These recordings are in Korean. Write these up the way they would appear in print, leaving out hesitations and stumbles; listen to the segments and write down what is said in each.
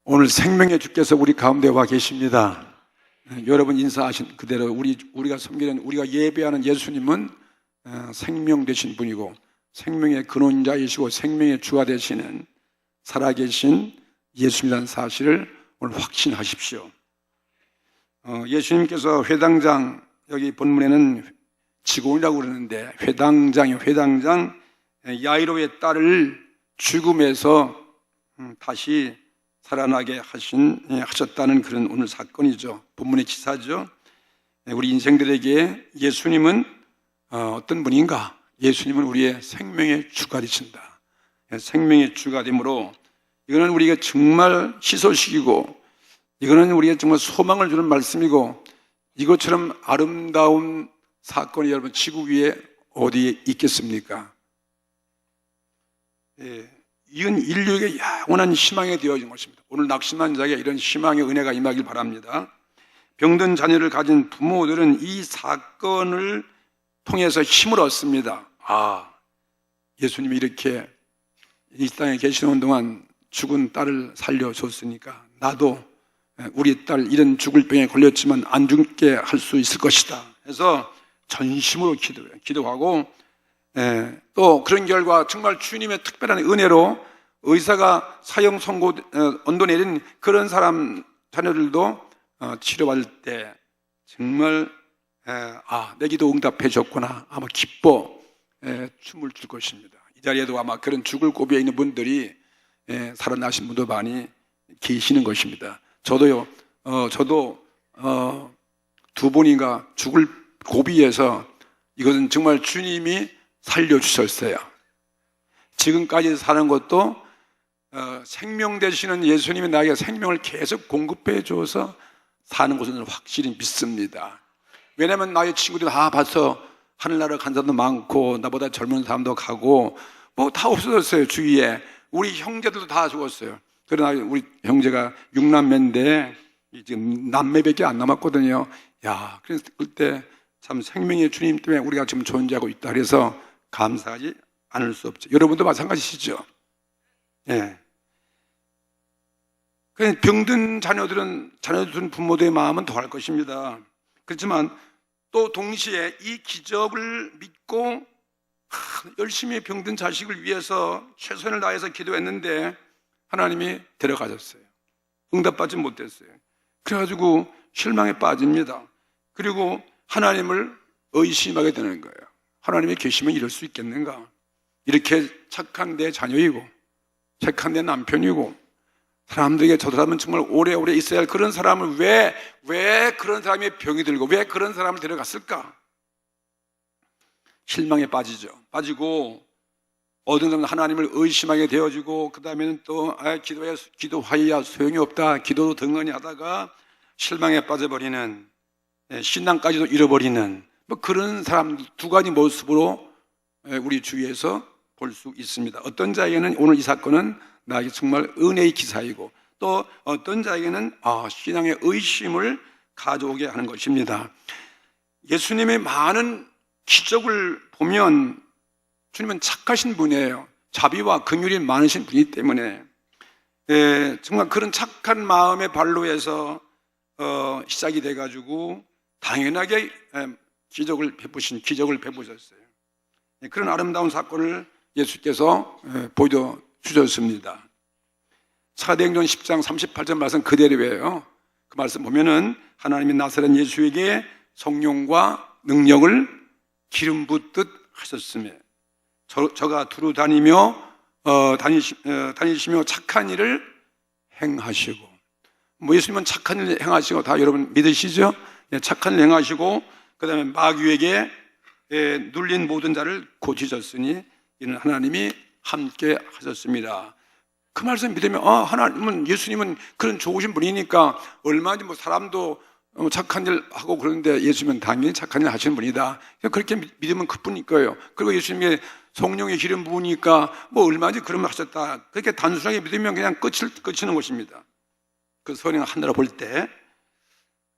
오늘 생명의 주께서 우리 가운데 와 계십니다. 여러분 인사하신 그대로 우리가 섬기는, 우리가 예배하는 예수님은 생명 되신 분이고 생명의 근원자이시고 생명의 주가 되시는 살아계신 예수님이라는 사실을 오늘 확신하십시오. 예수님께서 회당장, 여기 본문에는 직원이라고 그러는데 회당장 야이로의 딸을 죽음에서 다시 살아나게 하셨다는 그런 오늘 사건이죠. 본문의 기사죠. 우리 인생들에게 예수님은 어떤 분인가? 예수님은 우리의 생명의 주가 되신다. 생명의 주가 되므로 이거는 우리가 정말 희소식이고 이거는 우리가 정말 소망을 주는 말씀이고 이것처럼 아름다운 사건이 여러분 지구 위에 어디에 있겠습니까? 이건 인류에게 영원한 희망이 되어진 것입니다. 오늘 낙심한 자에게 이런 희망의 은혜가 임하길 바랍니다. 병든 자녀를 가진 부모들은 이 사건을 통해서 힘을 얻습니다. 예수님이 이렇게 이 땅에 계시는 동안 죽은 딸을 살려줬으니까 나도 우리 딸 이런 죽을 병에 걸렸지만 안 죽게 할 수 있을 것이다 해서 전심으로 기도하고 또 그런 결과 정말 주님의 특별한 은혜로 의사가 사형 선고 언도 내린 그런 사람 자녀들도 치료받을 때 정말 내 기도 응답해 줬구나 아마 기뻐 춤을 출 것입니다. 이 자리에도 아마 그런 죽을 고비에 있는 분들이 살아나신 분도 많이 계시는 것입니다. 저도 두 번인가 죽을 고비에서 이것은 정말 주님이 살려주셨어요. 지금까지 사는 것도 생명 되시는 예수님이 나에게 생명을 계속 공급해 줘서 사는 것은 확실히 믿습니다. 왜냐하면 나의 친구들 다 봐서 하늘나라 간 사람도 많고 나보다 젊은 사람도 가고 뭐 다 없어졌어요. 주위에 우리 형제들도 다 죽었어요. 그러나 우리 형제가 6남매인데 지금 남매밖에 안 남았거든요. 그래서 그때 참 생명의 주님 때문에 우리가 지금 존재하고 있다. 그래서 감사하지 않을 수 없죠. 여러분도 마찬가지시죠. 병든 자녀들은 부모들의 마음은 더할 것입니다. 그렇지만 또 동시에 이 기적을 믿고 열심히 병든 자식을 위해서 최선을 다해서 기도했는데 하나님이 데려가셨어요. 응답받지 못했어요. 그래가지고 실망에 빠집니다. 그리고 하나님을 의심하게 되는 거예요. 하나님이 계시면 이럴 수 있겠는가? 이렇게 착한 내 자녀이고 착한 내 남편이고 사람들에게 저 사람은 정말 오래오래 있어야 할 그런 사람을 왜 그런 사람이 병이 들고 왜 그런 사람을 데려갔을까? 실망에 빠지고 어떤 사람은 하나님을 의심하게 되어지고 그 다음에는 또 기도하여야 소용이 없다. 기도도 덩어니 하다가 실망에 빠져버리는 신앙까지도 잃어버리는 그런 사람 두 가지 모습으로 우리 주위에서 볼 수 있습니다. 어떤 자에게는 오늘 이 사건은 나에게 정말 은혜의 기사이고 또 어떤 자에게는 신앙의 의심을 가져오게 하는 것입니다. 예수님의 많은 기적을 보면 주님은 착하신 분이에요. 자비와 긍휼이 많으신 분이기 때문에 정말 그런 착한 마음의 발로에서 시작이 돼가지고 당연하게 기적을 베푸셨어요. 그런 아름다운 사건을 예수께서 보여주셨습니다. 사도행전 10장 38절 말씀 그대로예요. 그 말씀 보면은 하나님이 나사렛 예수에게 성령과 능력을 기름 붓듯 하셨으며 저가 두루 다니시며 착한 일을 행하시고 예수님은 착한 일을 행하시고 다 여러분 믿으시죠? 착한 일을 행하시고 그 다음에 마귀에게 눌린 모든 자를 고치셨으니 이는 하나님이 함께 하셨습니다. 그 말씀 믿으면 하나님은 예수님은 그런 좋으신 분이니까 얼마든지 사람도 착한 일 하고 그러는데 예수님은 당연히 착한 일 하시는 분이다. 그렇게 믿으면 그뿐일 거예요. 그리고 예수님의 성령의 기름 부으니까 얼마든지 그런 말 하셨다. 그렇게 단순하게 믿으면 그냥 끝이는 것입니다. 그 성령 하늘을 볼 때.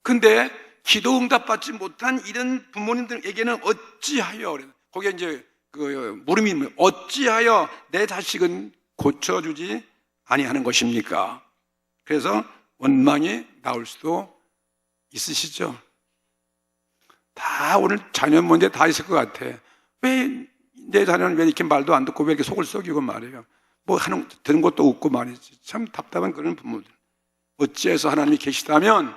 근데 기도 응답받지 못한 이런 부모님들에게는 어찌하여 거기에 이제 그 물음이 어찌하여 내 자식은 고쳐주지 아니하는 것입니까? 그래서 원망이 나올 수도 있으시죠? 다 오늘 자녀 문제 다 있을 것 같아. 왜 내 자녀는 왜 이렇게 말도 안 듣고 왜 이렇게 속을 썩이고 말이에요. 뭐 되는 것도 없고 말이지. 참 답답한 그런 부모들. 어찌해서 하나님이 계시다면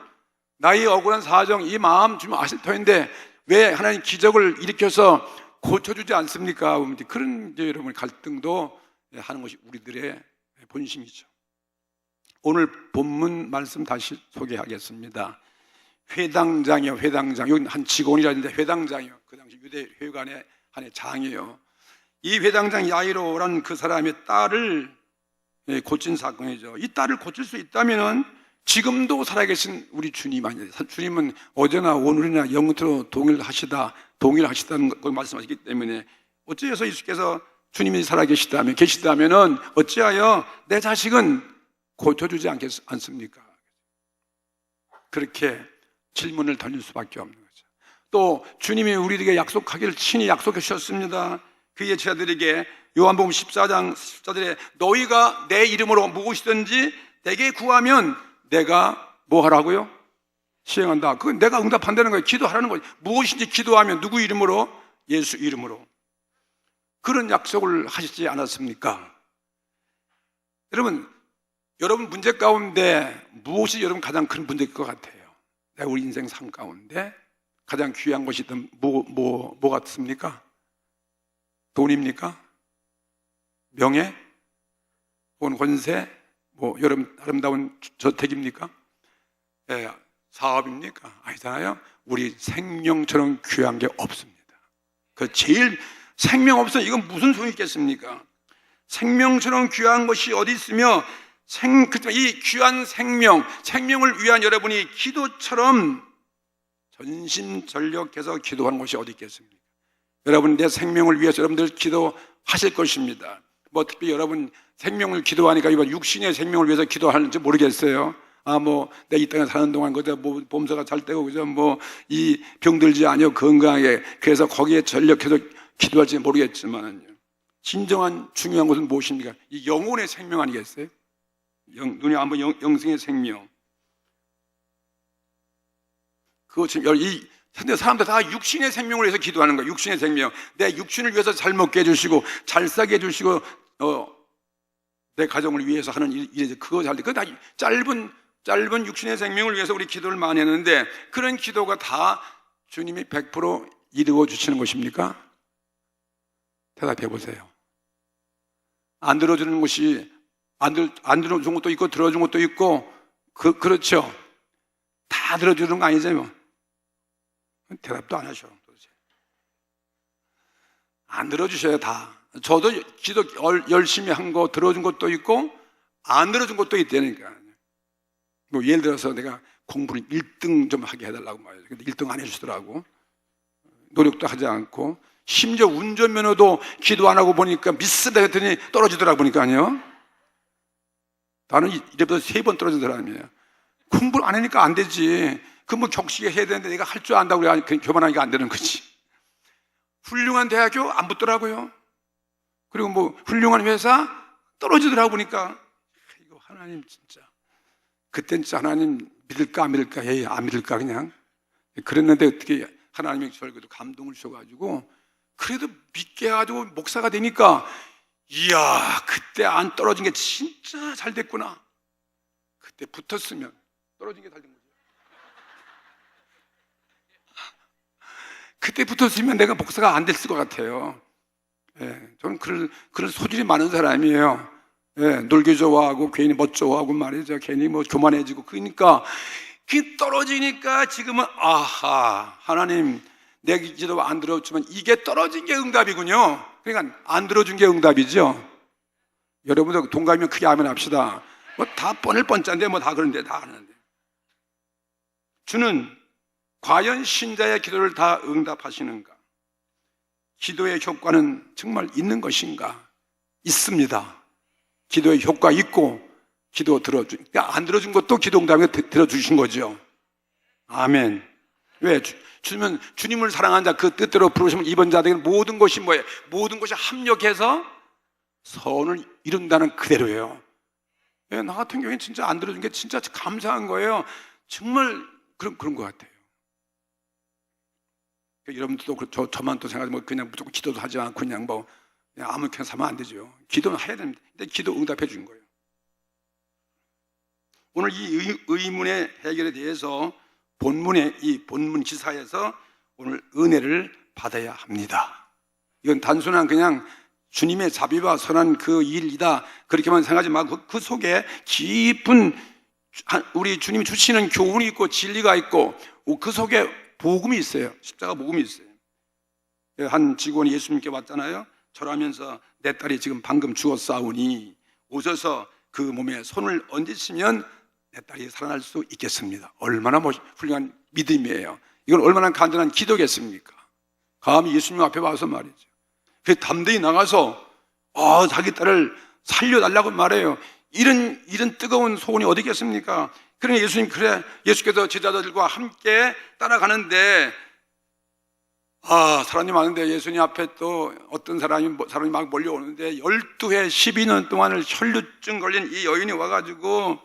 나의 억울한 사정, 이 마음 좀 아실 터인데 왜 하나님 기적을 일으켜서 고쳐주지 않습니까? 그런 이제 여러분 갈등도 하는 것이 우리들의 본심이죠. 오늘 본문 말씀 다시 소개하겠습니다. 회당장이요, 회당장. 여기 한 직원이라는데 회당장이요. 그 당시 유대 회관의 한 장이에요. 이 회당장 야이로라는 그 사람의 딸을 고친 사건이죠. 이 딸을 고칠 수 있다면은 지금도 살아계신 우리 주님 아니에요. 주님은 어제나 오늘이나 영원토록 동일하시다는 걸 말씀하셨기 때문에 어찌해서 예수께서 주님이 살아계시다면 계시다면은 어찌하여 내 자식은 고쳐주지 않습니까? 그렇게 질문을 던질 수밖에 없는 거죠. 또 주님이 우리에게 약속하기를 친히 약속해 주셨습니다. 그의 제자들에게 요한복음 14장 14절에 너희가 내 이름으로 무엇이든지 내게 구하면 내가 뭐 하라고요? 시행한다. 그건 내가 응답한다는 거예요. 기도하라는 거예요. 무엇인지 기도하면 누구 이름으로? 예수 이름으로. 그런 약속을 하시지 않았습니까? 여러분 문제 가운데 무엇이 여러분 가장 큰 문제일 것 같아요? 내가 우리 인생 삶 가운데 가장 귀한 것이 뭐 같습니까? 돈입니까? 명예? 혹은 권세? 여러분 아름다운 저택입니까? 사업입니까? 아니잖아요. 우리 생명처럼 귀한 게 없습니다. 그 제일 생명 없어 이건 무슨 소용이 있겠습니까? 생명처럼 귀한 것이 어디 있으며 이 귀한 생명을 위한 여러분이 기도처럼 전심전력해서 기도하는 것이 어디 있겠습니까? 여러분 내 생명을 위해서 여러분들 기도하실 것입니다. 특히 여러분 생명을 기도하니까 이번 육신의 생명을 위해서 기도하는지 모르겠어요. 내 이 땅에 사는 동안 그저 몸서가 잘 되고 그저 이 병들지 아니요 건강하게 그래서 거기에 전력해서 기도할지 모르겠지만요. 진정한 중요한 것은 무엇입니까? 이 영혼의 생명 아니겠어요? 눈에 한번 영생의 생명. 그거 지금 근데 사람들 다 육신의 생명을 위해서 기도하는 거예요. 육신의 생명. 내 육신을 위해서 잘 먹게 해주시고 잘 싸게 해주시고 내 가정을 위해서 하는 일이죠. 그거 잘 돼. 그거 다 짧은 육신의 생명을 위해서 우리 기도를 많이 했는데 그런 기도가 다 주님이 100% 이루어 주시는 것입니까? 대답해 보세요. 안 들어주는 것이 안 들어준 것도 있고 들어준 것도 있고 그렇죠. 다 들어주는 거 아니죠. 대답도 안 하셔. 안 들어주셔요 다. 저도 기도 열심히 한 거 들어준 것도 있고 안 들어준 것도 있다니까. 예를 들어서 내가 공부를 1등 좀 하게 해달라고 말이에요. 근데 1등 안 해주시더라고. 노력도 하지 않고 심지어 운전면허도 기도 안 하고 보니까 미스다 했더니 떨어지더라고 보니까요. 나는 이래부터 3번 떨어진 사람이에요. 공부를 안 하니까 안 되지. 격식에 해야 되는데 내가 할 줄 안다고 그래 교만하니까 안 되는 거지. 훌륭한 대학교 안 붙더라고요. 그리고 훌륭한 회사 떨어지더라고 보니까 이거 하나님 진짜 그땐 진짜 하나님 믿을까 안 믿을까 안 믿을까 그냥 그랬는데 어떻게 하나님이 저를 감동을 주셔가지고 그래도 믿게 해가지고 목사가 되니까 이야 그때 안 떨어진 게 진짜 잘 됐구나. 그때 붙었으면 떨어진 게 잘 된 거죠. 그때 붙었으면 내가 목사가 안 됐을 것 같아요. 저는 그런 소질이 많은 사람이에요. 놀기 좋아하고 괜히 멋 좋아하고 말이죠. 괜히 교만해지고 그러니까 그 떨어지니까 지금은 하나님 내 기도 안 들었지만 이게 떨어진 게 응답이군요. 그러니까 안 들어준 게 응답이죠. 여러분들 동감이면 크게 아멘 합시다. 다 뻔할 뻔짠데 다 그런데 다 하는데 주는 과연 신자의 기도를 다 응답하시는가? 기도의 효과는 정말 있는 것인가? 있습니다. 기도의 효과 있고 기도 안 들어준 것도 기도 응답에 들어주신 거죠. 아멘. 왜? 주님을 사랑한 자 그 뜻대로 부르시면 이번 자들에게 모든 것이 뭐예요? 모든 것이 합력해서 선을 이룬다는 그대로예요. 예, 나 같은 경우에는 진짜 안 들어준 게 진짜 감사한 거예요. 정말 그런 것 같아요. 여러분들도 저만 또 생각하지 뭐 그냥 무조건 기도도 하지 않고 그냥 아무렇게나 살면 안 되죠. 기도는 해야 됩니다. 근데 기도 응답해 준 거예요. 오늘 이 의문의 해결에 대해서 이 본문 기사에서 오늘 은혜를 받아야 합니다. 이건 단순한 그냥 주님의 자비와 선한 그 일이다 그렇게만 생각하지 말고 그 속에 깊은 우리 주님이 주시는 교훈이 있고 진리가 있고 그 속에 복음이 있어요. 십자가 복음이 있어요. 한 직원이 예수님께 왔잖아요. 절하면서 내 딸이 지금 방금 죽었사오니 오셔서 그 몸에 손을 얹으시면 내 딸이 살아날 수 있겠습니다. 얼마나 훌륭한 믿음이에요. 이건 얼마나 간절한 기도겠습니까? 감히 예수님 앞에 와서 말이죠. 그래서 담대히 나가서 자기 딸을 살려달라고 말해요. 이런 뜨거운 소원이 어디 있겠습니까? 그러니 예수께서 제자들과 함께 따라가는데 사람이 많은데 예수님 앞에 또 어떤 사람이 막 몰려오는데 12회 12년 동안을 혈루증 걸린 이 여인이 와가지고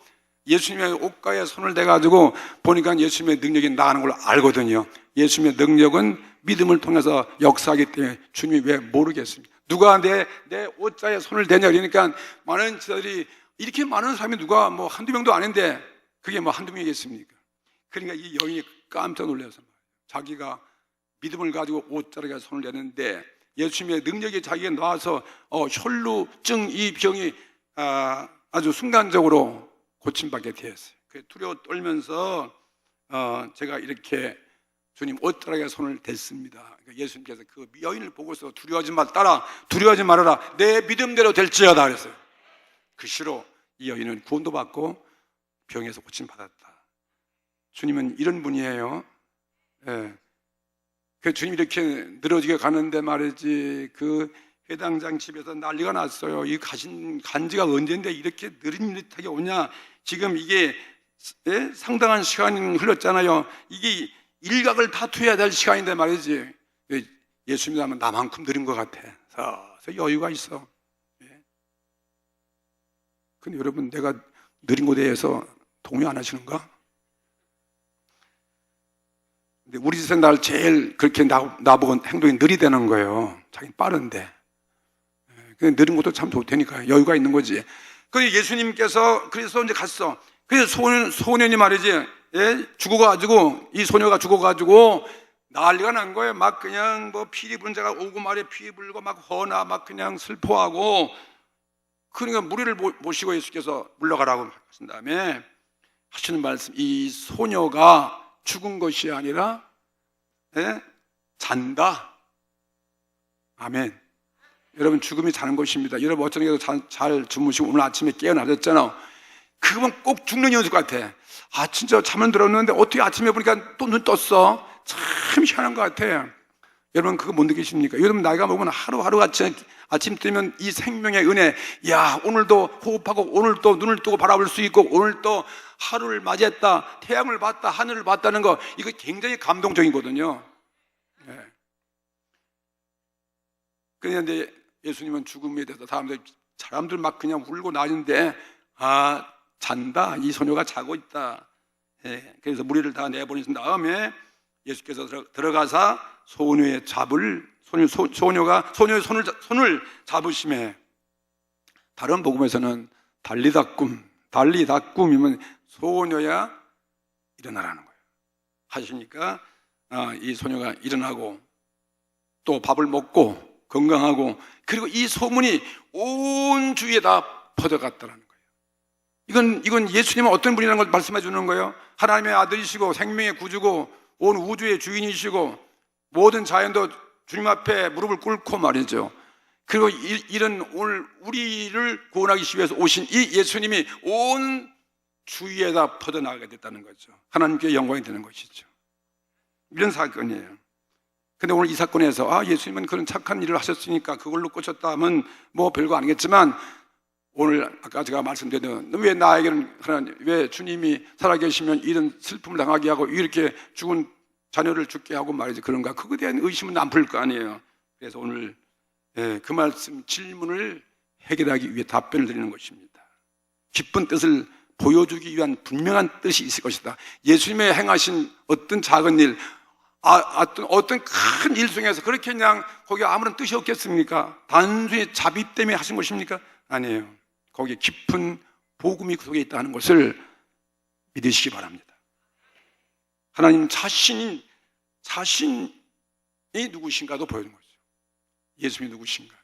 예수님의 옷가에 손을 대가지고 보니까 예수님의 능력이 나가는 걸 알거든요. 예수님의 능력은 믿음을 통해서 역사하기 때문에 주님이 왜 모르겠습니까? 누가 내 옷자에 손을 대냐 그러니까 많은 제자들이 이렇게 많은 사람이 누가 한두 명도 아닌데 그게 한두 명이겠습니까? 그러니까 이 여인이 깜짝 놀라서 자기가 믿음을 가지고 옷자락에 손을 대는데 예수님의 능력이 자기에게 나와서 혈루증 이 병이 아주 순간적으로 고침받게 되었어요. 두려워 떨면서 제가 이렇게 주님 옷자락에 손을 댔습니다. 예수님께서 그 여인을 보고서 두려워하지 말아라. 내 믿음대로 될지어다 그랬어요. 그 시로 이 여인은 구원도 받고 병에서 고침받았다. 주님은 이런 분이에요. 예. 그 주님 이렇게 늘어지게 가는데 말이지 그 회당장 집에서 난리가 났어요. 이 간지가 언젠데 이렇게 느릿느릿하게 오냐. 지금 이게 상당한 시간이 흘렀잖아요. 이게 일각을 다투어야 될 시간인데 말이지. 예수님이 하면 나만큼 느린 것 같아. 그래서 여유가 있어. 근데 여러분 내가 느린 것에 대해서 동의 안 하시는가? 근데 우리 집에서 날 제일 그렇게 나보고 행동이 느리다는 거예요. 자기는 빠른데. 근데 느린 것도 참 좋다니까요. 여유가 있는 거지. 그래서 예수님께서 그래서 이제 갔어. 그래서 소년이 말이지, 이 소녀가 죽어가지고 난리가 난 거예요. 막 그냥 피리 부는 자가 오고 말에 피리 불고 막 허나 막 그냥 슬퍼하고. 그러니까 무리를 모시고 예수께서 물러가라고 하신 다음에 하시는 말씀, 이 소녀가 죽은 것이 아니라 잔다. 아멘. 여러분 죽음이 자는 것입니다. 여러분 어쩌면 잘 주무시고 오늘 아침에 깨어나셨잖아. 그러면 꼭 죽는 연습 같아. 진짜 잠은 들었는데 어떻게 아침에 보니까 또 눈 떴어. 참 희한한 것 같아. 여러분 그거 못 느끼십니까? 여러분 나이가 먹으면 하루하루 아침 뜨면 이 생명의 은혜, 오늘도 호흡하고 오늘도 눈을 뜨고 바라볼 수 있고 오늘도 하루를 맞이했다, 태양을 봤다, 하늘을 봤다는 거, 이거 굉장히 감동적이거든요. 그런데 예수님은 죽음에 대해서 사람들 막 그냥 울고 나는데 잔다, 이 소녀가 자고 있다. 그래서 무리를 다 내보내신 다음에 예수께서 들어가서 소녀의 손을 잡으심에, 다른 복음에서는 달리다꿈이면 소녀야 일어나라는 거예요. 하시니까 이 소녀가 일어나고 또 밥을 먹고 건강하고, 그리고 이 소문이 온 주위에 다 퍼져갔다는 거예요. 이건 예수님은 어떤 분이라는 걸 말씀해 주는 거예요. 하나님의 아들이시고 생명의 구주고 온 우주의 주인이시고 모든 자연도 주님 앞에 무릎을 꿇고 말이죠. 그리고 이런 오늘 우리를 구원하기 위해서 오신 이 예수님이 온 주위에다 퍼져나가게 됐다는 거죠. 하나님께 영광이 되는 것이죠. 이런 사건이에요. 근데 오늘 이 사건에서 예수님은 그런 착한 일을 하셨으니까 그걸로 꽂혔다 하면 별거 아니겠지만, 오늘 아까 제가 말씀드린 왜 나에게는 왜 주님이 살아계시면 이런 슬픔을 당하게 하고 이렇게 죽은 자녀를 죽게 하고 말이지 그런가, 그거에 대한 의심은 안 풀 거 아니에요. 그래서 오늘 그 말씀 질문을 해결하기 위해 답변을 드리는 것입니다. 깊은 뜻을 보여주기 위한 분명한 뜻이 있을 것이다. 예수님의 행하신 어떤 작은 일, 어떤 큰 일 중에서 그렇게 그냥 거기에 아무런 뜻이 없겠습니까? 단순히 자비 때문에 하신 것입니까? 아니에요. 거기에 깊은 복음이 그 속에 있다는 것을 믿으시기 바랍니다. 하나님 자신이 누구신가도 보여준 거죠. 예수님이 누구신가?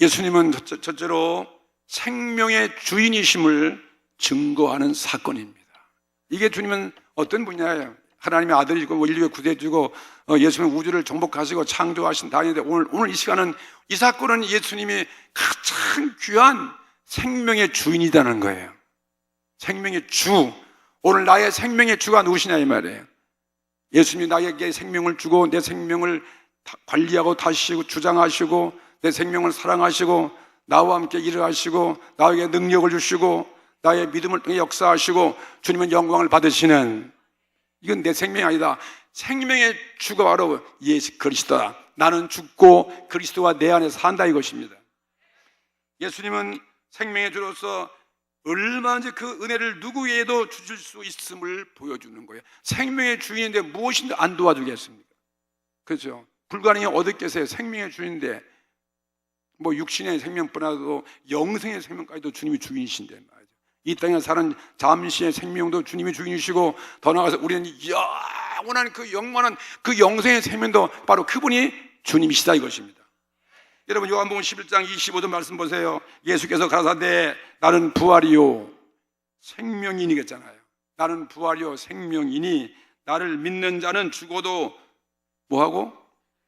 예수님은 첫째로 생명의 주인이심을 증거하는 사건입니다. 이게 주님은 어떤 분야예요? 하나님의 아들이고 인류의 구세주고 예수님은 우주를 정복하시고 창조하신 다인데 오늘 이 시간은 이 사건은 예수님이 가장 귀한 생명의 주인이라는 거예요. 생명의 주. 오늘 나의 생명의 주가 누구시냐 이 말이에요. 예수님이 나에게 생명을 주고 내 생명을 관리하고 다스리고 주장하시고 내 생명을 사랑하시고 나와 함께 일을 하시고 나에게 능력을 주시고 나의 믿음을 통해 역사하시고 주님은 영광을 받으시는, 이건 내 생명이 아니다. 생명의 주가 바로 예수 그리스도다. 나는 죽고 그리스도와 내 안에 산다 이것입니다. 예수님은 생명의 주로서 얼마든지 그 은혜를 누구에게도 주실 수 있음을 보여주는 거예요. 생명의 주인인데 무엇인데 안 도와주겠습니까? 그렇죠? 불가능이 어디 계세요? 생명의 주인인데 뭐 육신의 생명뿐아도 영생의 생명까지도 주님이 주인이신데 말이죠. 이 땅에 사는 잠시의 생명도 주님이 주인이시고 더 나아가서 우리는 영원한 그 영원한 그 영생의 생명도 바로 그분이 주님이시다 이것입니다. 여러분 요한복음 11장 25절 말씀 보세요. 예수께서 가라사대 나는 부활이요 생명이니 그랬잖아요. 나는 부활이요 생명이니 나를 믿는 자는 죽어도 뭐하고?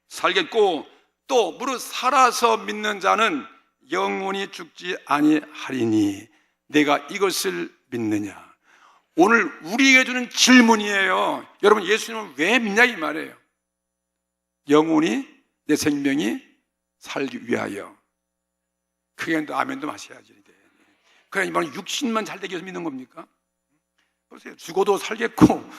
살겠고 또 무릇 살아서 믿는 자는 영원히 죽지 아니하리니 내가 이것을 믿느냐. 오늘 우리에게 주는 질문이에요. 여러분 예수님은 왜 믿냐 이 말이에요. 영원히 내 생명이 살기 위하여. 그게 아멘도 마셔야지. 그냥 이번 육신만 잘 되기 위해서 믿는 겁니까? 보세요. 죽어도 살겠고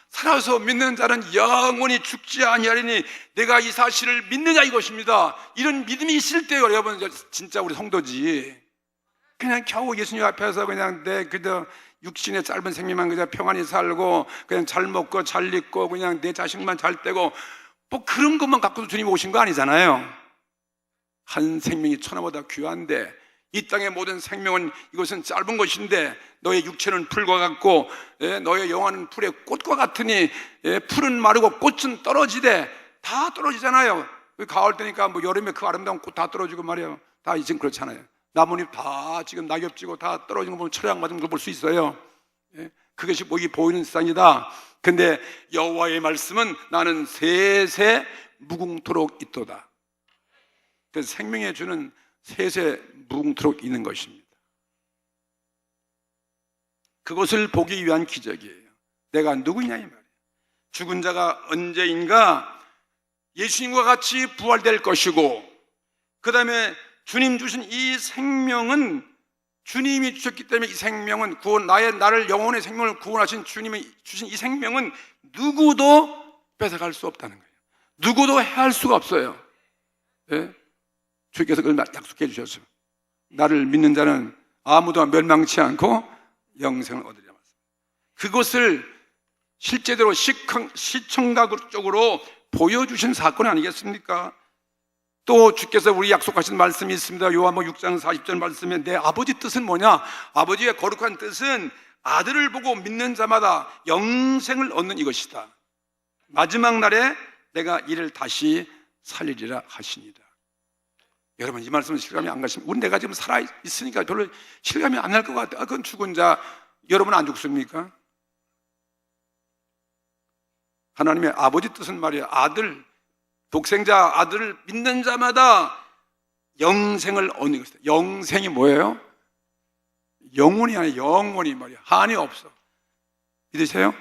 살아서 믿는 자는 영원히 죽지 아니하리니 내가 이 사실을 믿느냐 이것입니다. 이런 믿음이 있을 때요 여러분 진짜 우리 성도지. 그냥 겨우 예수님 앞에서 그냥 내 그저 육신의 짧은 생명만 그냥 평안히 살고 그냥 잘 먹고 잘 입고 그냥 내 자식만 잘 떼고 뭐 그런 것만 갖고도 주님이 오신 거 아니잖아요. 한 생명이 천하보다 귀한데 이 땅의 모든 생명은 이것은 짧은 것인데 너의 육체는 풀과 같고 너의 영혼은 풀의 꽃과 같으니 풀은 마르고 꽃은 떨어지되 다 떨어지잖아요. 가을 때니까 뭐 여름에 그 아름다운 꽃 다 떨어지고 말이에요. 다 지금 그렇잖아요. 나뭇잎 다 지금 낙엽 지고 다 떨어진 거 보면 철양 맞은 걸 볼 수 있어요. 그것이 뭐이 보이는 세상이다. 근데 여호와의 말씀은 나는 세세 무궁토록 있도다. 그래서 생명의 주는 세세 무궁토록 있는 것입니다. 그것을 보기 위한 기적이에요. 내가 누구냐 이 말이에요. 죽은 자가 언제인가 예수님과 같이 부활될 것이고 그 다음에 주님 주신 이 생명은 주님이 주셨기 때문에 이 생명은 나를 영혼의 생명을 구원하신 주님이 주신 이 생명은 누구도 뺏어갈 수 없다는 거예요. 누구도 해할 수가 없어요. 네? 주께서 그걸 약속해 주셨어요. 나를 믿는 자는 아무도 멸망치 않고 영생을 얻으리라. 그것을 실제대로 시청각적으로 보여주신 사건 아니겠습니까? 또 주께서 우리 약속하신 말씀이 있습니다. 요한복음 6장 40절 말씀에 내 아버지 뜻은 뭐냐? 아버지의 거룩한 뜻은 아들을 보고 믿는 자마다 영생을 얻는 이것이다. 마지막 날에 내가 이를 다시 살리리라 하시니라. 여러분 이 말씀은 실감이 안 가십니까? 우리 내가 지금 살아있으니까 별로 실감이 안 날 것 같아요. 그건 죽은 자, 여러분 안 죽습니까? 하나님의 아버지 뜻은 말이에요. 아들, 독생자 아들을 믿는 자마다 영생을 얻는 것이다. 영생이 뭐예요? 영혼이 아니라 영원히 말이야. 한이 없어. 믿으세요?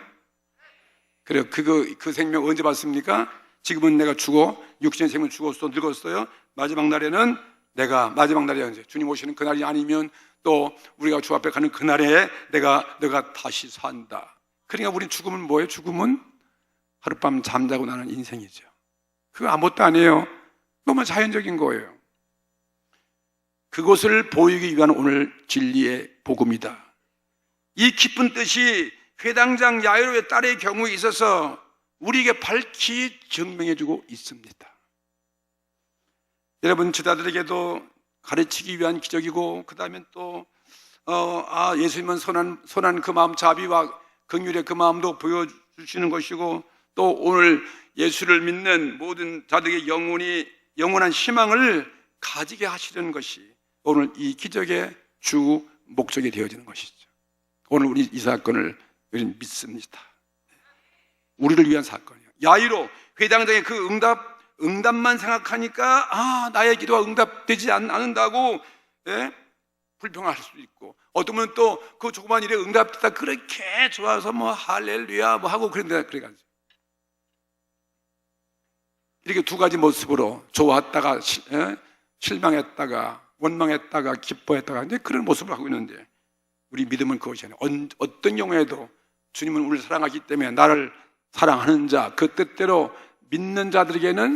그래요. 그 생명 언제 받습니까? 지금은 내가 죽어 육신의 생명 죽었어 늙었어요. 마지막 날에는 마지막 날이 언제? 주님 오시는 그날이 아니면 또 우리가 주 앞에 가는 그날에 내가 다시 산다. 그러니까 우리 죽음은 뭐예요? 죽음은 하룻밤 잠자고 나는 인생이죠. 그거 아무것도 아니에요. 너무 자연적인 거예요. 그것을 보이기 위한 오늘 진리의 복음이다. 이 깊은 뜻이 회당장 야이로의 딸의 경우에 있어서 우리에게 밝히 증명해주고 있습니다. 여러분, 제자들에게도 가르치기 위한 기적이고, 그 다음에 또 예수님은 선한 그 마음, 자비와 긍휼의 그 마음도 보여주시는 것이고, 또 오늘 예수를 믿는 모든 자들에게 영원한 희망을 가지게 하시려는 것이 오늘 이 기적의 주 목적이 되어지는 것이죠. 오늘 우리 이 사건을 우리는 믿습니다. 우리를 위한 사건이에요. 야이로 회당장의 그 응답만 생각하니까 나의 기도가 응답되지 않는다고 불평할 수도 있고, 어떤 분은 또 그 조그만 일에 응답됐다 그렇게 좋아서 할렐루야 하고 그래가지고 이렇게 두 가지 모습으로 좋았다가 실망했다가 원망했다가 기뻐했다가 이제 그런 모습을 하고 있는데, 우리 믿음은 그것이 아니에요. 어떤 경우에도 주님은 우리를 사랑하기 때문에 나를 사랑하는 자, 그 뜻대로 믿는 자들에게는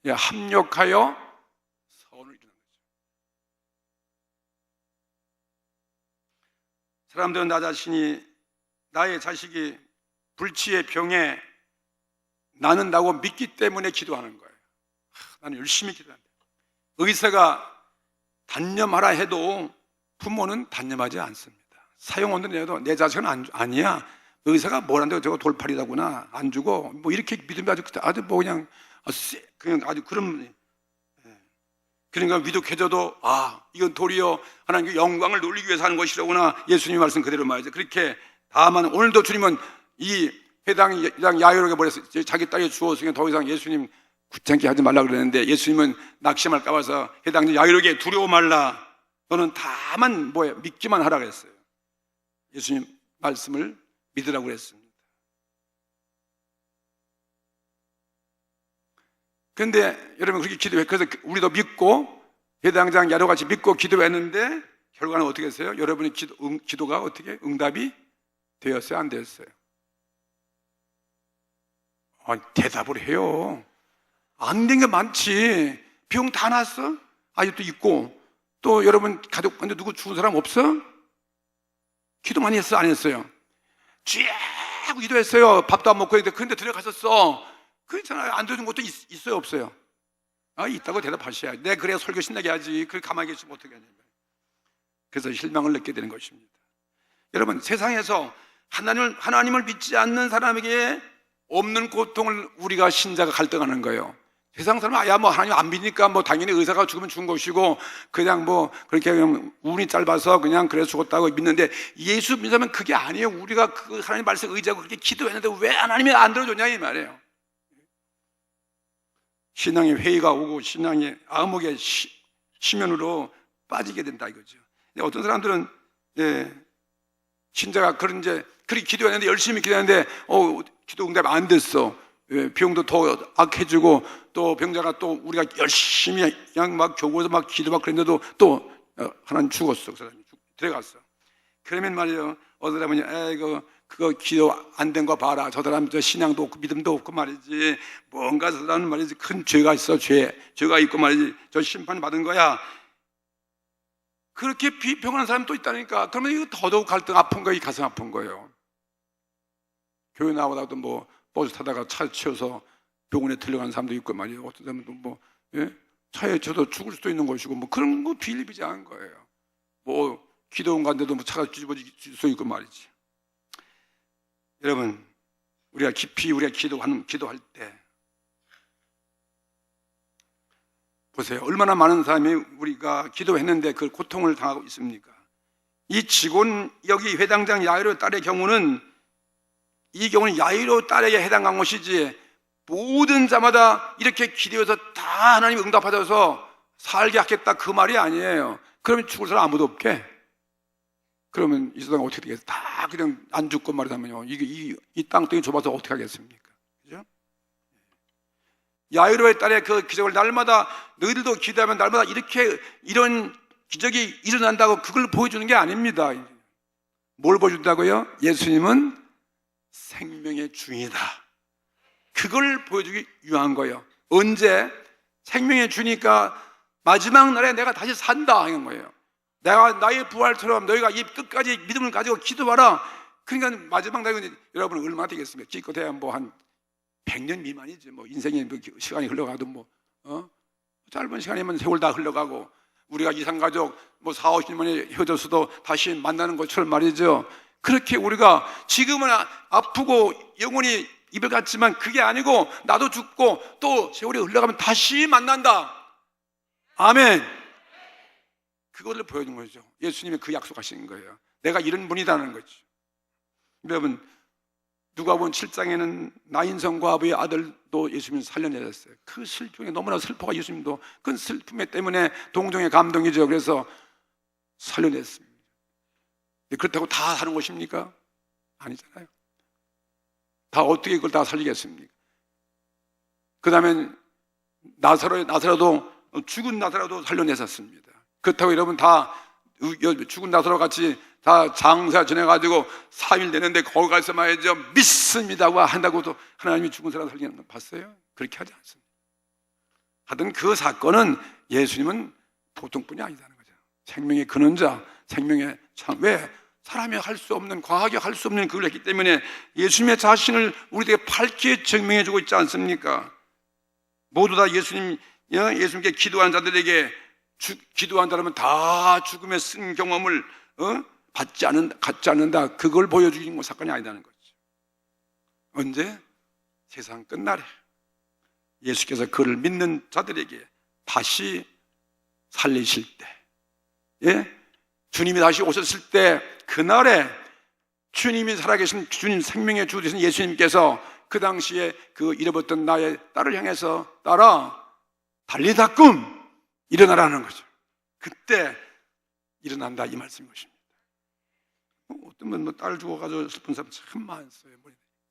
합력하여 선을 이루는 거죠. 사람들은 나 자신이, 나의 자식이 불치의 병에 낫는다고 믿기 때문에 기도하는 거예요. 나는 열심히 기도한다. 의사가 단념하라 해도 부모는 단념하지 않습니다. 사형원도 내도 내 자식은 아니야. 의사가 뭐란다고 저거 돌팔이라구나. 안 주고 이렇게 믿으면 아주 그냥 아주 그런, 그러니까 위독해져도 이건 도리어 하나님의 영광을 놀리기 위해서 하는 것이로구나. 예수님 말씀 그대로 말이죠. 그렇게 다만 오늘도 주님은 이 회당 야이로에게 버렸어요. 자기 딸이 주었으니 더 이상 예수님 귀찮게 하지 말라 그랬는데, 예수님은 낙심할까 봐서 회당 야이로에게 두려워 말라. 너는 다만 믿기만 하라 그랬어요. 예수님 말씀을 믿으라고 그랬습니다. 그런데 여러분, 그렇게 기도해. 그래서 우리도 믿고 회당장 야이로 같이 믿고 기도했는데 결과는 어떻게 했어요? 여러분의 기도가 어떻게 응답이 되었어요? 안 되었어요? 대답을 해요. 안 된 게 많지. 병 다 났어? 아직도 있고. 또 여러분 가족 가운데 누구 죽은 사람 없어? 기도 많이 했어? 안 했어요? 쥐하고 기도했어요. 밥도 안 먹고 했는데 근데 들어갔었어. 그렇잖아요. 안 들어준 것도 있어요? 없어요? 있다고 대답하셔야 돼. 그래야 설교 신나게 하지. 그걸 가만히 계시면 어떻게 하냐면. 그래서 실망을 느끼게 되는 것입니다. 여러분, 세상에서 하나님을 믿지 않는 사람에게 없는 고통을 우리가 신자가 갈등하는 거예요. 세상 사람은 하나님 안 믿으니까 당연히 의사가 죽으면 죽은 것이고 그냥 그렇게 운이 짧아서 그냥 그래서 죽었다고 믿는데, 예수 믿으면 그게 아니에요. 우리가 그 하나님 말씀 의지하고 그렇게 기도했는데 왜 하나님이 안 들어줬냐 이 말이에요. 신앙의 회의가 오고 신앙의 암흑의 심연으로 빠지게 된다 이거죠. 어떤 사람들은 신자가 그렇게 기도했는데, 열심히 기도했는데 기도 응답이 안 됐어. 병도 더 악해지고, 또 병자가 또 우리가 열심히 그냥 교구에서 기도 그랬는데도 또 하나는 죽었어. 그 사람이 들어갔어. 그러면 말이에요, 어떤 사람은 그거 기도 안 된 거 봐라. 저 사람 신앙도 없고 믿음도 없고 말이지. 뭔가 저 사람은 말이지 큰 죄가 있어. 죄가 있고 말이지. 저 심판 받은 거야. 그렇게 비평하는 사람이 또 있다니까. 그러면 이거 더더욱 갈등 아픈 거예요. 가슴 아픈 거예요. 교회 나오다도 버스 타다가 차 치워서 병원에 들려가는 사람도 있고 말이에요. 어떤 사람은 차에 쳐도 죽을 수도 있는 것이고 그런 거 비일비재한 거예요. 기도원 간데도 차가 뒤집어질 수 있고 말이지. 여러분, 우리가 깊이 기도할 때 보세요. 얼마나 많은 사람이 우리가 기도했는데 그 고통을 당하고 있습니까? 이 직원, 여기 회당장 야이로 딸의 경우는, 이 경우는 야이로 딸에게 해당한 것이지 모든 자마다 이렇게 기도해서 다 하나님 응답하셔서 살게 하겠다 그 말이 아니에요. 그러면 죽을 사람 아무도 없게. 그러면 이 세상 어떻게 되겠어요? 다 그냥 안 죽고 말하면요, 이 땅덩이 좁아서 어떻게 하겠습니까? 그죠? 야이로의 딸의 그 기적을 날마다, 너희들도 기도하면 날마다 이런 기적이 일어난다고 그걸 보여주는 게 아닙니다. 뭘 보여준다고요? 예수님은 생명의 주인이다. 그걸 보여주기 위한 거예요. 언제? 생명의 주니까 마지막 날에 내가 다시 산다 하는 거예요. 내가 나의 부활처럼 너희가 이 끝까지 믿음을 가지고 기도하라. 그러니까 마지막 날에 여러분 얼마나 되겠습니까? 기껏해야 뭐 한 100년 미만이지. 뭐 인생의 시간이 흘러가도 짧은 시간이면 세월 다 흘러가고, 우리가 이산가족 뭐 4, 50년만에 헤어졌어도 다시 만나는 것처럼 말이죠. 그렇게 우리가 지금은 아프고 영원히 이별 같지만 그게 아니고 나도 죽고 또 세월이 흘러가면 다시 만난다. 아멘. 그거를 보여준 거죠. 예수님이 그 약속하신 거예요. 내가 이런 분이다는 거죠. 여러분, 누가복음 7장에는 나인성 과부의 아들도 예수님이 살려내셨어요. 그 슬픔에 너무나 슬퍼가 예수님도 그 슬픔에 때문에 동정의 감동이죠. 그래서 살려냈습니다. 그렇다고 다 사는 것입니까? 아니잖아요. 다 어떻게 그걸 다 살리겠습니까? 그 다음에 나사로도 죽은 나사로도 살려내셨습니다. 그렇다고 여러분 다 죽은 나사로 같이 다 장사 지내가지고 3일 되는데 거기 가서 말이죠 믿습니다고 한다고도 하나님이 죽은 사람 살리는 거 봤어요? 그렇게 하지 않습니다. 하여튼 그 사건은 예수님은 보통뿐이 아니다는 거죠. 생명의 근원자, 생명의 참, 왜? 사람이 할 수 없는, 과학이 할 수 없는 그걸 했기 때문에 예수님의 자신을 우리에게 밝게 증명해주고 있지 않습니까? 모두 다 예수님께 기도하는 자들에게 기도한다면 다 죽음의 쓴 경험을 갖지 않는다. 그걸 보여주는 사건이 아니다는 거죠. 언제? 세상 끝날에 예수께서 그를 믿는 자들에게 다시 살리실 때, 주님이 다시 오셨을 때 그날에 주님이 살아계신 주님 생명의 주 되신 예수님께서 그 당시에 그 잃어버렸던 나의 딸을 향해서 딸아 달리다 꿈 일어나라는 거죠. 그때 일어난다 이 말씀인 것입니다. 어떤 분은 딸 죽어가지고 슬픈 사람 참 많았어요.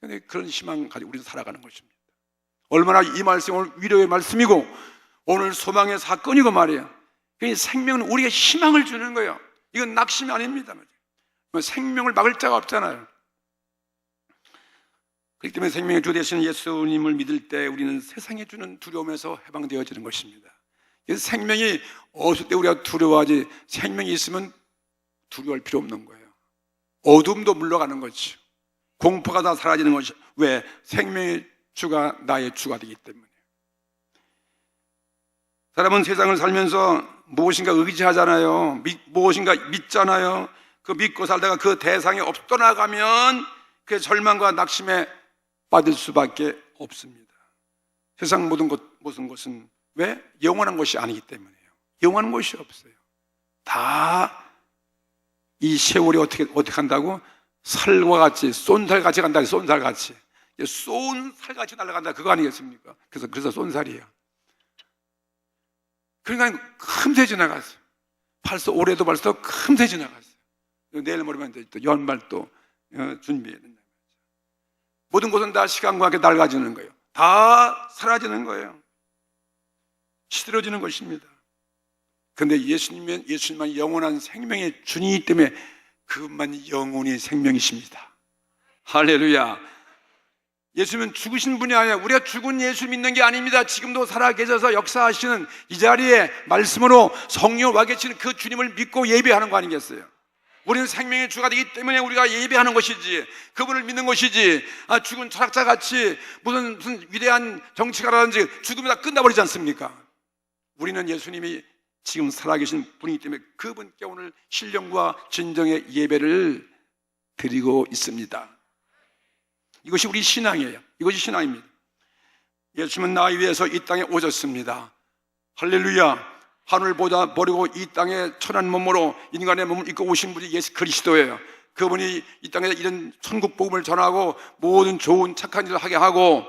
그런데 그런 희망 가지고 우리는 살아가는 것입니다. 얼마나 이 말씀은 위로의 말씀이고 오늘 소망의 사건이고 말이에요. 생명은 우리에게 희망을 주는 거예요. 이건 낙심이 아닙니다. 생명을 막을 자가 없잖아요. 그렇기 때문에 생명의 주 되시는 예수님을 믿을 때 우리는 세상에 주는 두려움에서 해방되어지는 것입니다. 생명이 없을 때 우리가 두려워하지, 생명이 있으면 두려워할 필요 없는 거예요. 어둠도 물러가는 거죠. 공포가 다 사라지는 것이 왜? 생명의 주가 나의 주가 되기 때문에. 사람은 세상을 살면서 무엇인가 의지하잖아요. 무엇인가 믿잖아요. 그 믿고 살다가 그 대상이 떠나가면 그 절망과 낙심에 빠질 수밖에 없습니다. 세상 모든 것은 왜? 영원한 것이 아니기 때문이에요. 영원한 것이 없어요. 다 이 세월이 어떻게 한다고? 살과 같이, 쏜살같이 간다. 쏜살같이. 쏜살같이 날아간다. 그거 아니겠습니까? 그래서 쏜살이에요. 그러니까 금세 지나갔어요. 벌써 올해도 벌써 금세 지나갔어요. 내일 모레면 또 연말 또 준비해야 된다. 모든 것은 다 시간과 함께 낡아지는 거예요. 다 사라지는 거예요. 시들어지는 것입니다. 그런데 예수님만 영원한 생명의 주님이기 때문에 그것만 영원히 생명이십니다. 할렐루야. 예수님은 죽으신 분이 아니라 우리가 죽은 예수 믿는 게 아닙니다. 지금도 살아계셔서 역사하시는 이 자리에 말씀으로 성령을 와 계시는 그 주님을 믿고 예배하는 거 아니겠어요? 우리는 생명의 주가 되기 때문에 우리가 예배하는 것이지, 그분을 믿는 것이지, 죽은 철학자같이 무슨 위대한 정치가라든지 죽음이 다 끝나버리지 않습니까? 우리는 예수님이 지금 살아계신 분이기 때문에 그분께 오늘 신령과 진정의 예배를 드리고 있습니다. 이것이 우리 신앙이에요. 이것이 신앙입니다. 예수님은 나 위해서 이 땅에 오셨습니다. 할렐루야. 하늘을 버리고 이 땅에 천한 몸으로 인간의 몸을 입고 오신 분이 예수 그리스도예요. 그분이 이 땅에서 이런 천국 복음을 전하고 모든 좋은 착한 일을 하게 하고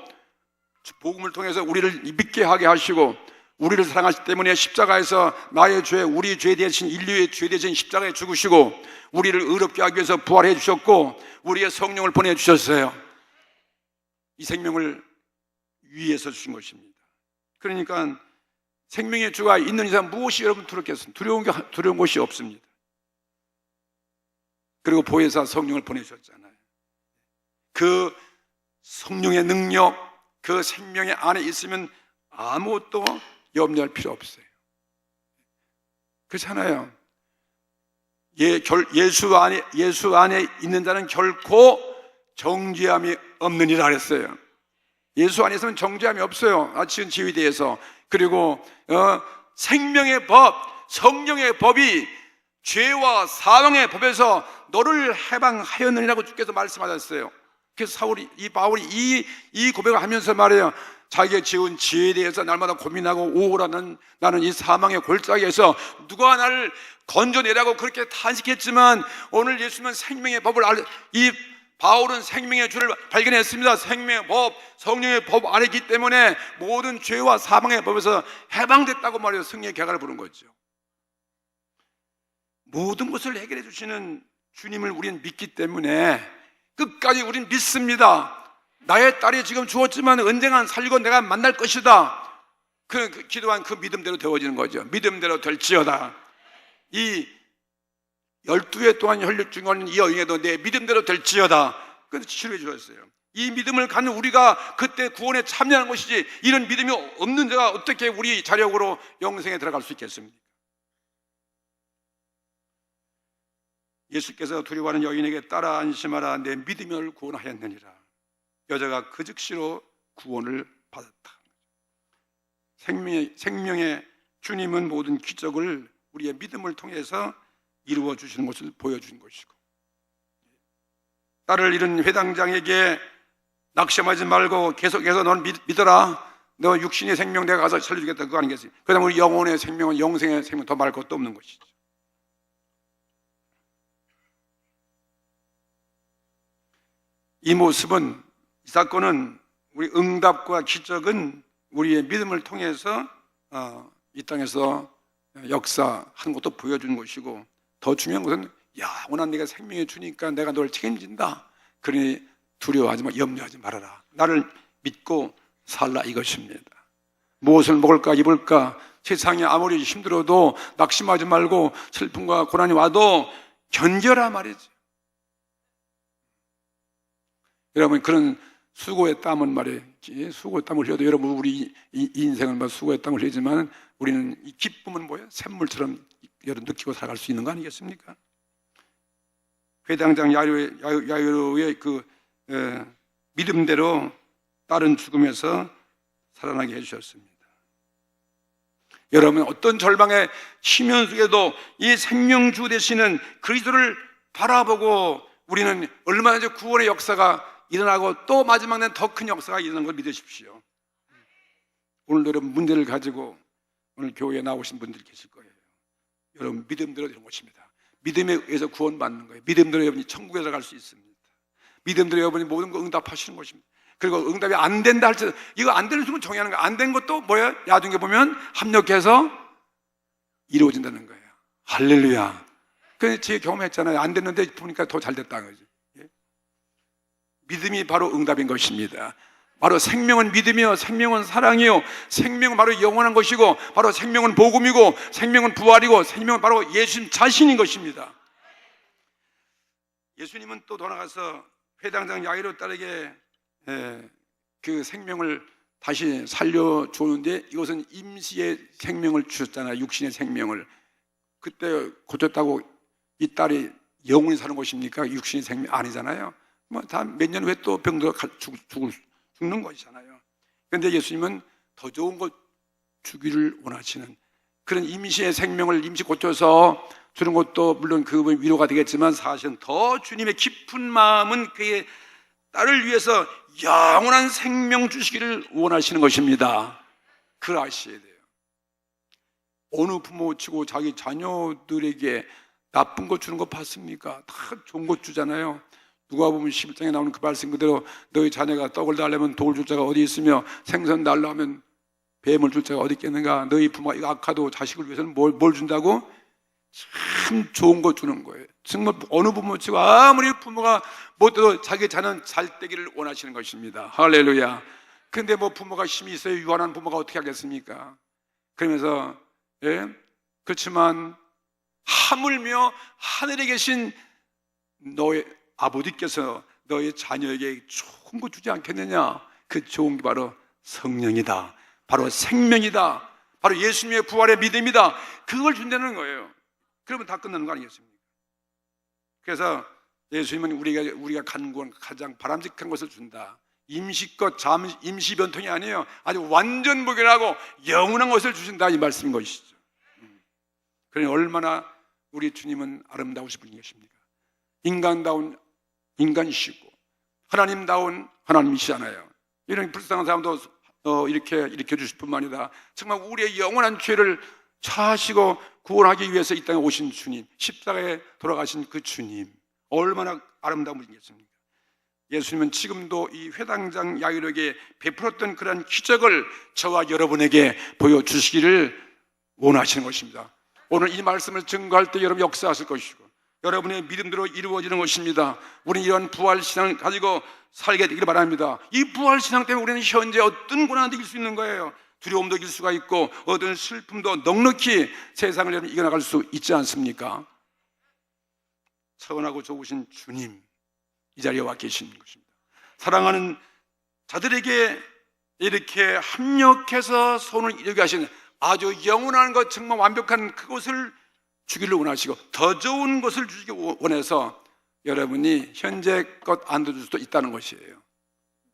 복음을 통해서 우리를 믿게 하게 하시고 우리를 사랑하시기 때문에 십자가에서 나의 죄, 우리 죄 대신 인류의 죄 대신 십자가에 죽으시고 우리를 의롭게 하기 위해서 부활해 주셨고 우리의 성령을 보내주셨어요. 이 생명을 위해서 주신 것입니다. 그러니까 생명의 주가 있는 이상 무엇이 여러분 두렵겠습니까? 두려운 것이 없습니다. 그리고 보혜사 성령을 보내주셨잖아요. 그 성령의 능력, 그 생명의 안에 있으면 아무것도 염려할 필요 없어요. 그렇잖아요. 예수 안에 있는 자는 결코 정죄함이 없느니라 그랬어요. 예수 안에 있으면 정죄함이 없어요. 지은 지위에 대해서. 그리고 생명의 법, 성령의 법이 죄와 사망의 법에서 너를 해방하였느니라고 주께서 말씀하셨어요. 그래서 바울이 이 고백을 하면서 말해요. 자기가 지은 죄에 대해서 날마다 고민하고 우울한 나는 이 사망의 골짜기에서 누가 나를 건져내라고 그렇게 탄식했지만, 오늘 예수님은 생명의 법을 이 바울은 생명의 주를 발견했습니다. 생명의 법, 성령의 법 안에 있기 때문에 모든 죄와 사망의 법에서 해방됐다고 말해요. 승리의 개가를 부른 거죠. 모든 것을 해결해 주시는 주님을 우리는 믿기 때문에 끝까지 우리는 믿습니다. 나의 딸이 지금 죽었지만 언젠간 살리고 내가 만날 것이다. 그 기도한 그 믿음대로 되어지는 거죠. 믿음대로 될지어다. 이 12회 동안 혈육 중인 이 여인에도 내 믿음대로 될지어다. 그래서 치료해 주셨어요. 이 믿음을 갖는 우리가 그때 구원에 참여하는 것이지, 이런 믿음이 없는 자가 어떻게 우리 자력으로 영생에 들어갈 수 있겠습니까? 예수께서 두려워하는 여인에게 따라 안심하라, 내 믿음이 너를 구원하였느니라. 여자가 그 즉시로 구원을 받았다. 생명의 주님은 모든 기적을 우리의 믿음을 통해서 이루어 주시는 것을 보여준 것이고, 딸을 잃은 회당장에게 낙심하지 말고 계속해서 넌 믿어라. 너 육신의 생명 내가 가서 살려주겠다. 그거 아니겠습니까? 그 다음에 우리 영혼의 생명은, 영생의 생명 더 말할 것도 없는 것이죠. 이 모습은, 이 사건은, 우리 응답과 기적은 우리의 믿음을 통해서 이 땅에서 역사하는 것도 보여주는 것이고, 더 중요한 것은 영원한 네가 생명을 주니까 내가 널 책임진다. 그러니 두려워하지 마, 염려하지 말아라. 나를 믿고 살라, 이것입니다. 무엇을 먹을까 입을까, 세상이 아무리 힘들어도 낙심하지 말고 슬픔과 고난이 와도 견뎌라 말이지. 여러분, 그런 수고의 땀은 말이지, 수고의 땀을 흘려도 여러분 우리 이 인생은 수고의 땀을 흘리지만 우리는 이 기쁨은 뭐예요? 샘물처럼 여러분 느끼고 살아갈 수 있는 거 아니겠습니까? 회당장 야이로의 그 믿음대로 딸은 죽음에서 살아나게 해주셨습니다. 여러분, 어떤 절망의 심연 속에도 이 생명주 되시는 그리스도를 바라보고 우리는 얼마나 구원의 역사가 일어나고 또 마지막 날 더 큰 역사가 일어나는 걸 믿으십시오. 오늘도 여러분 문제를 가지고 오늘 교회에 나오신 분들이 계실 거예요. 여러분 믿음대로 되는 것입니다. 믿음에 의해서 구원받는 거예요. 믿음대로 여러분이 천국에 들어갈 수 있습니다. 믿음대로 여러분이 모든 거 응답하시는 것입니다. 그리고 응답이 안 된다 할 때, 이거 안 되는 순간 정의하는 거예요. 안 된 것도 뭐예요? 야중에 보면 합력해서 이루어진다는 거예요. 할렐루야. 그래서 제 경험했잖아요. 안 됐는데 보니까 더 잘 됐다는 거죠. 믿음이 바로 응답인 것입니다. 바로 생명은 믿음이요, 생명은 사랑이요, 생명은 바로 영원한 것이고, 바로 생명은 복음이고, 생명은 부활이고, 생명은 바로 예수님 자신인 것입니다. 예수님은 또 돌아가서 회당장 야이로 딸에게 그 생명을 다시 살려주는데, 이것은 임시의 생명을 주셨잖아요. 육신의 생명을. 그때 고쳤다고 이 딸이 영원히 사는 것입니까? 육신의 생명 아니잖아요. 다 몇 년 후에 또 병들어 죽는 것이잖아요. 그런데 예수님은 더 좋은 것 주기를 원하시는, 그런 임시의 생명을 임시 고쳐서 주는 것도 물론 그 위로가 되겠지만, 사실은 더 주님의 깊은 마음은 그의 딸을 위해서 영원한 생명 주시기를 원하시는 것입니다. 그걸 아셔야 돼요. 어느 부모 치고 자기 자녀들에게 나쁜 것 주는 거 봤습니까? 다 좋은 것 주잖아요. 누가 보면 11장에 나오는 그 말씀 그대로 너희 자녀가 떡을 달라면 돌 줄 자가 어디 있으며 생선 달라면 뱀을 줄 자가 어디 있겠는가. 너희 부모가 이거 악하도 자식을 위해서는 뭘 준다고? 참 좋은 거 주는 거예요. 정말 어느 부모치고 아무리 부모가 못해도 자기 자녀는 잘 되기를 원하시는 것입니다. 할렐루야. 근데 뭐 부모가 힘이 있어요. 유한한 부모가 어떻게 하겠습니까? 그러면서 그렇지만 하물며 하늘에 계신 너의 아버지께서 너의 자녀에게 좋은 거 주지 않겠느냐? 그 좋은 게 바로 성령이다. 바로 생명이다. 바로 예수님의 부활의 믿음이다. 그걸 준다는 거예요. 그러면 다 끝나는 거 아니겠습니까? 그래서 예수님은 우리가 간구한 가장 바람직한 것을 준다. 임시껏 임시 변통이 아니에요. 아주 완전 무결하고 영원한 것을 주신다, 이 말씀인 것이죠. 그러니 얼마나 우리 주님은 아름다우신 분이 계십니까? 인간다운 인간이시고 하나님다운 하나님이시잖아요. 이런 불쌍한 사람도 이렇게 주실 뿐만 아니라 정말 우리의 영원한 죄를 사하시고 구원하기 위해서 이 땅에 오신 주님, 십자가에 돌아가신 그 주님, 얼마나 아름다운 분이겠습니까? 예수님은 지금도 이 회당장 야이로에게 베풀었던 그런 기적을 저와 여러분에게 보여주시기를 원하시는 것입니다. 오늘 이 말씀을 증거할 때 여러분 역사하실 것이고 여러분의 믿음대로 이루어지는 것입니다. 우리는 이런 부활신앙을 가지고 살게 되기를 바랍니다. 이 부활신앙 때문에 우리는 현재 어떤 고난도 이길 수 있는 거예요. 두려움도 이길 수가 있고 어떤 슬픔도 넉넉히 세상을 이겨나갈 수 있지 않습니까? 차원하고 좋으신 주님, 이 자리에 와 계시는 것입니다. 사랑하는 자들에게 이렇게 합력해서 손을 이루게 하시는 아주 영원한 것, 정말 완벽한 그것을 주기를 원하시고 더 좋은 것을 주시기 원해서 여러분이 현재 것 안 줄 수도 있다는 것이에요.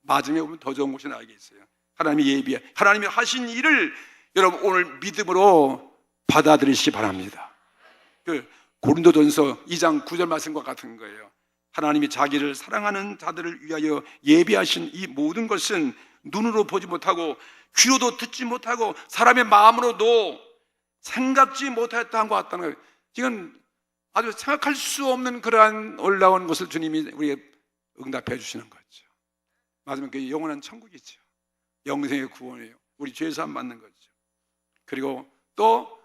마지막에 보면 더 좋은 것이 나에게 있어요. 하나님이 하신 일을 여러분 오늘 믿음으로 받아들이시기 바랍니다. 그 고린도전서 2장 9절 말씀과 같은 거예요. 하나님이 자기를 사랑하는 자들을 위하여 예비하신 이 모든 것은 눈으로 보지 못하고 귀로도 듣지 못하고 사람의 마음으로도 생각지 못했다 한 것 같다는 거예요. 이건 아주 생각할 수 없는 그러한 놀라운 것을 주님이 우리에게 응답해 주시는 거죠. 맞으면 그게 영원한 천국이죠. 영생의 구원이에요. 우리 죄 사함 받는 거죠. 그리고 또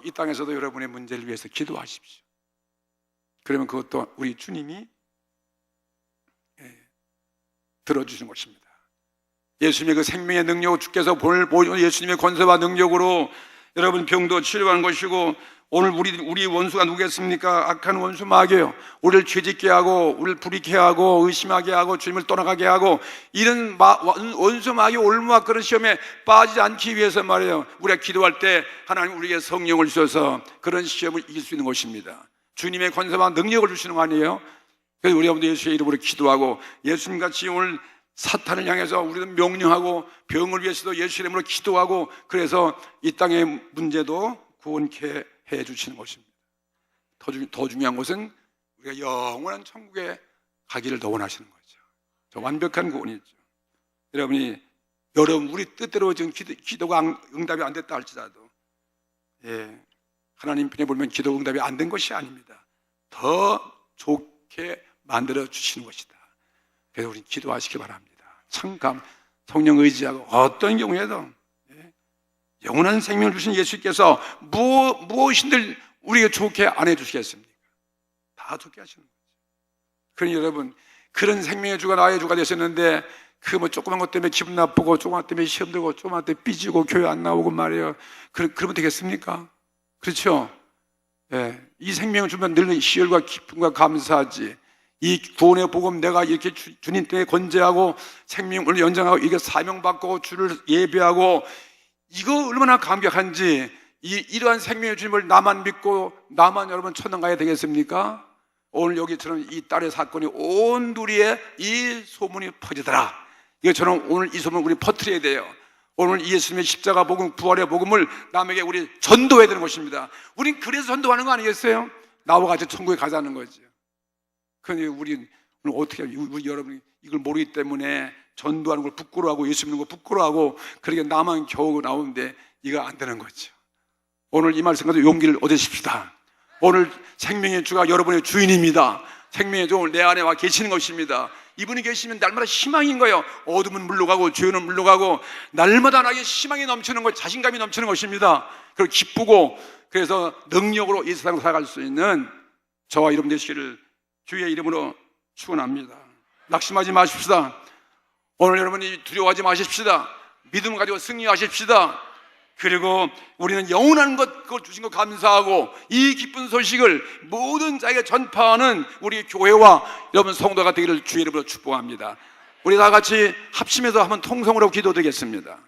이 땅에서도 여러분의 문제를 위해서 기도하십시오. 그러면 그것도 우리 주님이 들어주신 것입니다. 예수님의 그 생명의 능력, 주께서 보여준 예수님의 권세와 능력으로 여러분 병도 치료하는 것이고, 오늘 우리 원수가 누구겠습니까? 악한 원수 마귀예요. 우리를 죄짓게 하고 우리를 불의케 하고 의심하게 하고 주님을 떠나가게 하고, 이런 원수 마귀 올무와 그런 시험에 빠지지 않기 위해서 말이에요, 우리가 기도할 때 하나님 우리에게 성령을 주셔서 그런 시험을 이길 수 있는 것입니다. 주님의 권세와 능력을 주시는 거 아니에요? 그래서 우리 아버지 예수의 이름으로 기도하고, 예수님같이 오늘 사탄을 향해서 우리도 명령하고 병을 위해서도 예수 이름으로 기도하고, 그래서 이 땅의 문제도 구원케 해주시는 것입니다. 더 중요한 것은 우리가 영원한 천국에 가기를 더 원하시는 거죠. 저 완벽한 구원이죠. 여러분 우리 뜻대로 지금 기도가 응답이 안 됐다 할지라도 하나님 편에 보면 기도 응답이 안 된 것이 아닙니다. 더 좋게 만들어 주시는 것이다. 그래서 우리 기도하시기 바랍니다. 참감 성령 의지하고 어떤 경우에도 영원한 생명을 주신 예수께서 무엇인들 우리에게 좋게 안 해주시겠습니까? 다 좋게 하시는 거죠. 그러니 여러분, 그런 생명의 주가 나의 주가 되셨는데 그 뭐 조그만 것 때문에 기분 나쁘고 조그만 것 때문에 시험 들고 조그만 것 때문에 삐지고 교회 안 나오고 말이에요. 그러면 되겠습니까? 그렇죠? 이 생명을 주면 늘 희열과 기쁨과 감사하지. 이 구원의 복음 내가 이렇게 주님 때문에 건재하고 생명을 연장하고 이게 사명받고 주를 예배하고, 이거 얼마나 감격한지. 이러한 생명의 주님을 나만 믿고 나만 여러분 천당 가야 되겠습니까? 오늘 여기처럼 이 딸의 사건이 온 두리에 이 소문이 퍼지더라. 이것처럼 오늘 이 소문을 우리 퍼뜨려야 돼요. 오늘 예수님의 십자가 복음, 부활의 복음을 남에게 우리 전도해야 되는 것입니다. 우린 그래서 전도하는 거 아니겠어요? 나와 같이 천국에 가자는 거죠. 그런데 우리 오늘 어떻게 우리 여러분이 이걸 모르기 때문에 전도하는 걸 부끄러워하고 예수 믿는 걸 부끄러워하고, 그러게 나만 겨우 나오는데 이거 안 되는 거죠. 오늘 이 말씀 가지고 용기를 얻으십시다. 오늘 생명의 주가 여러분의 주인입니다. 생명의 주 오늘 내 안에 와 계시는 것입니다. 이분이 계시면 날마다 희망인 거예요. 어둠은 물러가고 죄는 물러가고 날마다 나에게 희망이 넘치는 것, 자신감이 넘치는 것입니다. 그리고 기쁘고, 그래서 능력으로 이 세상을 살아갈 수 있는 저와 여러분 되시기를 주의 이름으로 축원합니다. 낙심하지 마십시다. 오늘 여러분이 두려워하지 마십시다. 믿음을 가지고 승리하십시다. 그리고 우리는 영원한 것, 그걸 주신 거 감사하고, 이 기쁜 소식을 모든 자에게 전파하는 우리 교회와 여러분 성도가 되기를 주의 이름으로 축복합니다. 우리 다 같이 합심해서 한번 통성으로 기도드리겠습니다.